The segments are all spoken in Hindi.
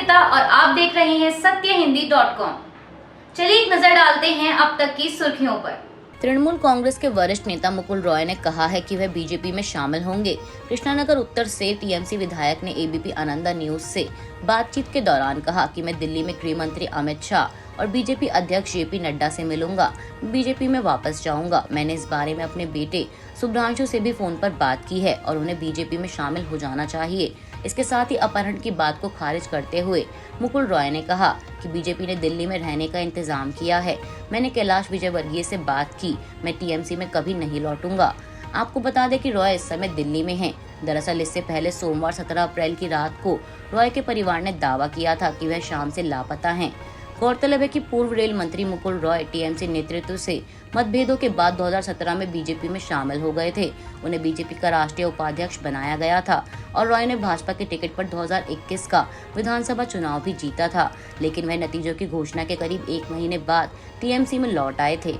श्वेता और आप देख रहे हैं सत्यहिंदी.com। चलिए एक नजर डालते हैं अब तक की सुर्खियों पर। तृणमूल कांग्रेस के वरिष्ठ नेता मुकुल रॉय ने कहा है कि वह बीजेपी में शामिल होंगे। कृष्णानगर उत्तर से टीएमसी विधायक ने एबीपी आनंदा न्यूज से बातचीत के दौरान कहा कि मैं दिल्ली में गृह मंत्री अमित शाह और बीजेपी अध्यक्ष जेपी नड्डा से मिलूंगा, बीजेपी में वापस जाऊंगा। मैंने इस बारे में अपने बेटे शुभ्रांशु से भी फोन पर बात की है और उन्हें बीजेपी में शामिल हो जाना चाहिए। इसके साथ ही अपहरण की बात को खारिज करते हुए मुकुल रॉय ने कहा कि बीजेपी ने दिल्ली में रहने का इंतजाम किया है। मैंने कैलाश विजयवर्गीय से बात की, मैं टीएमसी में कभी नहीं लौटूंगा। आपको बता दें कि रॉय इस समय दिल्ली में हैं। दरअसल इससे पहले सोमवार 17 अप्रैल की रात को रॉय के परिवार ने दावा किया था कि वह शाम से लापता हैं। गौरतलब है कि पूर्व रेल मंत्री मुकुल रॉय टीएमसी नेतृत्व से मतभेदों के बाद 2017 में बीजेपी में शामिल हो गए थे। उन्हें बीजेपी का राष्ट्रीय उपाध्यक्ष बनाया गया था और रॉय ने भाजपा के टिकट पर 2021 का विधानसभा चुनाव भी जीता था, लेकिन वह नतीजों की घोषणा के करीब 1 महीने बाद टीएमसी में लौट आए थे।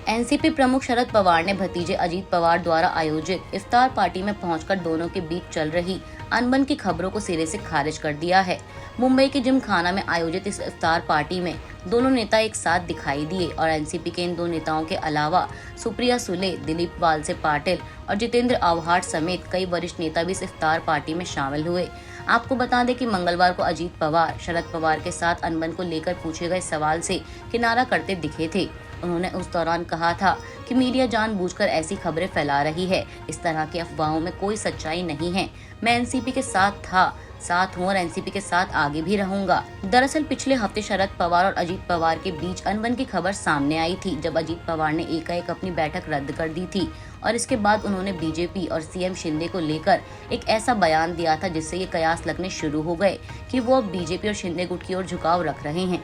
एनसीपी प्रमुख शरद पवार ने भतीजे अजीत पवार द्वारा आयोजित इफ्तार पार्टी में पहुंचकर दोनों के बीच चल रही अनबन की खबरों को सिरे से खारिज कर दिया है। मुंबई के जिमखाना में आयोजित इस इफ्तार पार्टी में दोनों नेता एक साथ दिखाई दिए और एनसीपी के इन दो नेताओं के अलावा सुप्रिया सुले, दिलीप वालसे पाटिल और जितेंद्र आव्हाड समेत कई वरिष्ठ नेता भी इस इफ्तार पार्टी में शामिल हुए। आपको बता दें कि मंगलवार को अजीत पवार शरद पवार के साथ अनबन को लेकर पूछे गए सवाल से किनारा करते दिखे थे। उन्होंने उस दौरान कहा था कि मीडिया जानबूझकर ऐसी खबरें फैला रही है, इस तरह की अफवाहों में कोई सच्चाई नहीं है। मैं एनसीपी के साथ हूँ और एनसीपी के साथ आगे भी रहूंगा। दरअसल पिछले हफ्ते शरद पवार और अजीत पवार के बीच अनबन की खबर सामने आई थी, जब अजीत पवार ने एकाएक अपनी बैठक रद्द कर दी थी और इसके बाद उन्होंने बीजेपी और सीएम शिंदे को लेकर एक ऐसा बयान दिया था जिससे ये कयास लगने शुरू हो गए कि वो अब बीजेपी और शिंदे गुट की ओर झुकाव रख रहे हैं।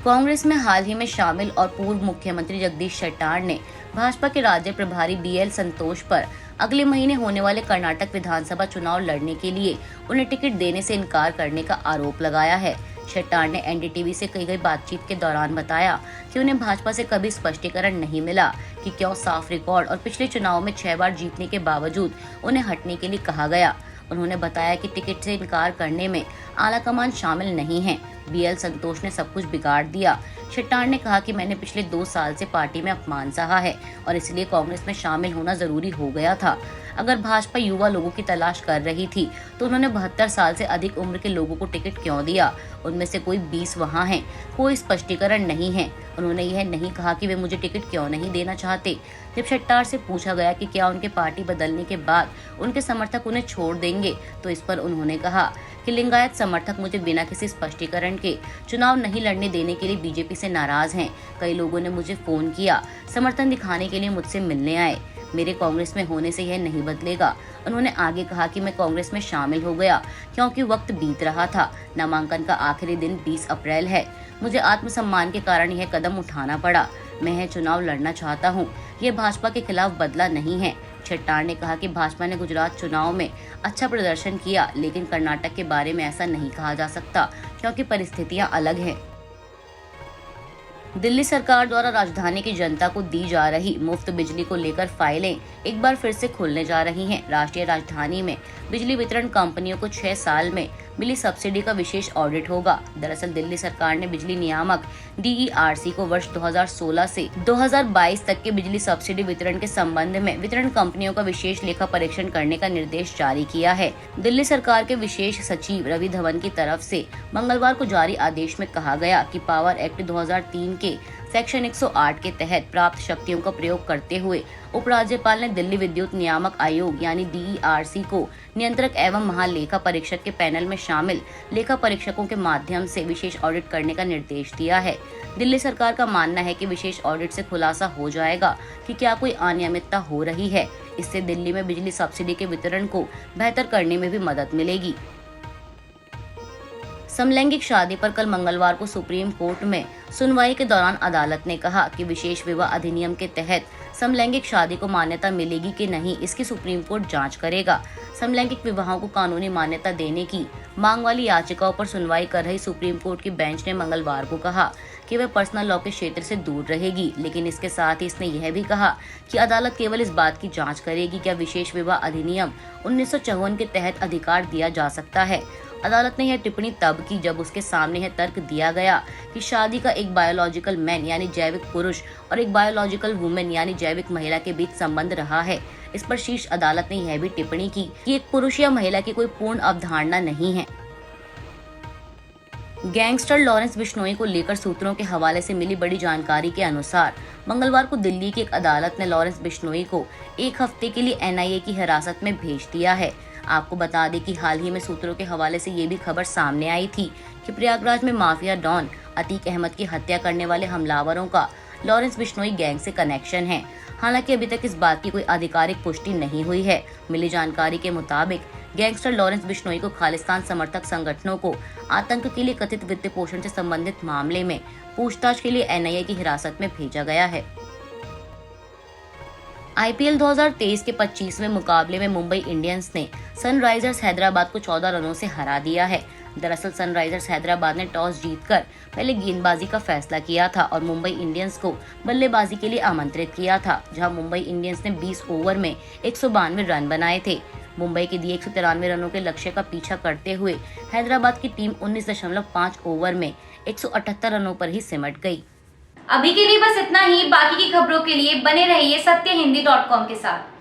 कांग्रेस में हाल ही में शामिल और पूर्व मुख्यमंत्री जगदीश शेट्टार ने भाजपा के राज्य प्रभारी बीएल संतोष पर अगले महीने होने वाले कर्नाटक विधानसभा चुनाव लड़ने के लिए उन्हें टिकट देने से इनकार करने का आरोप लगाया है। शेट्टार ने एनडीटीवी से कही गई बातचीत के दौरान बताया कि उन्हें भाजपा से कभी स्पष्टीकरण नहीं मिला कि क्यों साफ रिकॉर्ड और पिछले चुनाव में 6 बार जीतने के बावजूद उन्हें हटने के लिए कहा गया। उन्होंने बताया कि टिकट से इनकार करने में आलाकमान शामिल नहीं है। बीएल संतोष ने सब कुछ बिगाड़ दिया। शेट्टार ने कहा कि मैंने पिछले 2 साल से पार्टी में अपमान सहा है और इसलिए कांग्रेस में शामिल होना जरूरी हो गया था। अगर भाजपा युवा लोगों की तलाश कर रही थी तो उन्होंने 72 साल से अधिक उम्र के लोगों को टिकट क्यों दिया? उनमें से कोई 20 वहां हैं, कोई स्पष्टीकरण नहीं है। उन्होंने यह नहीं कहा कि वे मुझे टिकट क्यों नहीं देना चाहते। जब शेट्टार से पूछा गया कि क्या उनके पार्टी बदलने के बाद उनके समर्थक उन्हें छोड़ देंगे, तो इस पर उन्होंने कहा कि लिंगायत समर्थक मुझे बिना किसी स्पष्टीकरण के चुनाव नहीं लड़ने देने के लिए बीजेपी से नाराज हैं। कई लोगों ने मुझे फोन किया, समर्थन दिखाने के लिए मुझसे मिलने आए। मेरे कांग्रेस में होने से यह नहीं बदलेगा। उन्होंने आगे कहा कि मैं कांग्रेस में शामिल हो गया क्योंकि वक्त बीत रहा था। नामांकन का आखिरी दिन 20 अप्रैल है। मुझे आत्मसम्मान के कारण यह कदम उठाना पड़ा। मैं यह चुनाव लड़ना चाहता हूँ। यह भाजपा के खिलाफ बदला नहीं है। शेट्टार ने कहा कि भाजपा ने गुजरात चुनाव में अच्छा प्रदर्शन किया, लेकिन कर्नाटक के बारे में ऐसा नहीं कहा जा सकता क्योंकि परिस्थितियां अलग हैं। दिल्ली सरकार द्वारा राजधानी की जनता को दी जा रही मुफ्त बिजली को लेकर फाइलें एक बार फिर से खुलने जा रही हैं। राष्ट्रीय राजधानी में बिजली वितरण कंपनियों को 6 साल में मिली सब्सिडी का विशेष ऑडिट होगा। दरअसल दिल्ली सरकार ने बिजली नियामक DERC को वर्ष 2016 से 2022 तक के बिजली सब्सिडी वितरण के संबंध में वितरण कंपनियों का विशेष लेखा परीक्षण करने का निर्देश जारी किया है। दिल्ली सरकार के विशेष सचिव रवि धवन की तरफ से मंगलवार को जारी आदेश में कहा गया कि पावर एक्ट 2003 के सेक्शन 108 के तहत प्राप्त शक्तियों का प्रयोग करते हुए उपराज्यपाल ने दिल्ली विद्युत नियामक आयोग यानी DERC को नियंत्रक एवं महालेखा परीक्षक के पैनल में शामिल लेखा परीक्षकों के माध्यम से विशेष ऑडिट करने का निर्देश दिया है। दिल्ली सरकार का मानना है कि विशेष ऑडिट से खुलासा हो जाएगा कि क्या कोई अनियमितता हो रही है। इससे दिल्ली में बिजली सब्सिडी के वितरण को बेहतर करने में भी मदद मिलेगी। समलैंगिक शादी पर कल मंगलवार को सुप्रीम कोर्ट में सुनवाई के दौरान अदालत ने कहा कि विशेष विवाह अधिनियम के तहत समलैंगिक शादी को मान्यता मिलेगी कि नहीं, इसकी सुप्रीम कोर्ट जांच करेगा। समलैंगिक विवाहों को कानूनी मान्यता देने की मांग वाली याचिकाओं पर सुनवाई कर रही सुप्रीम कोर्ट की बेंच ने मंगलवार को कहा कि वह पर्सनल लॉ के क्षेत्र से दूर रहेगी, लेकिन इसके साथ ही इसने यह भी कहा कि अदालत केवल इस बात की जांच करेगी क्या विशेष विवाह अधिनियम 1954 के तहत अधिकार दिया जा सकता है। अदालत ने यह टिप्पणी तब की जब उसके सामने यह तर्क दिया गया कि शादी का एक बायोलॉजिकल मैन यानी जैविक पुरुष और एक बायोलॉजिकल वुमेन यानी जैविक महिला के बीच संबंध रहा है। इस पर शीर्ष अदालत ने यह भी टिप्पणी की कि एक पुरुष या महिला की कोई पूर्ण अवधारणा नहीं है। गैंगस्टर लॉरेंस बिश्नोई को लेकर सूत्रों के हवाले से मिली बड़ी जानकारी के अनुसार मंगलवार को दिल्ली की एक अदालत ने लॉरेंस बिश्नोई को 1 हफ्ते के लिए NIA की हिरासत में भेज दिया है। आपको बता दें कि हाल ही में सूत्रों के हवाले से ये भी खबर सामने आई थी कि प्रयागराज में माफिया डॉन अतीक अहमद की हत्या करने वाले हमलावरों का लॉरेंस बिश्नोई गैंग से कनेक्शन है। हालांकि अभी तक इस बात की कोई आधिकारिक पुष्टि नहीं हुई है। मिली जानकारी के मुताबिक गैंगस्टर लॉरेंस बिश्नोई को खालिस्तान समर्थक संगठनों को आतंक के लिए कथित वित्त पोषण से संबंधित मामले में पूछताछ के लिए NIA की हिरासत में भेजा गया है। IPL 2023 के 25वें मुकाबले में मुंबई इंडियंस ने सनराइजर्स हैदराबाद को 14 रनों से हरा दिया है। दरअसल सनराइजर्स हैदराबाद ने टॉस जीतकर पहले गेंदबाजी का फैसला किया था और मुंबई इंडियंस को बल्लेबाजी के लिए आमंत्रित किया था, जहां मुंबई इंडियंस ने 20 ओवर में 192 रन बनाए थे। मुंबई के दिए 193 रनों के लक्ष्य का पीछा करते हुए हैदराबाद की टीम 19.5 ओवर में 178 रनों पर ही सिमट गई। अभी के लिए बस इतना ही। बाकी की खबरों के लिए बने रहिए सत्यहिंदी.com के साथ।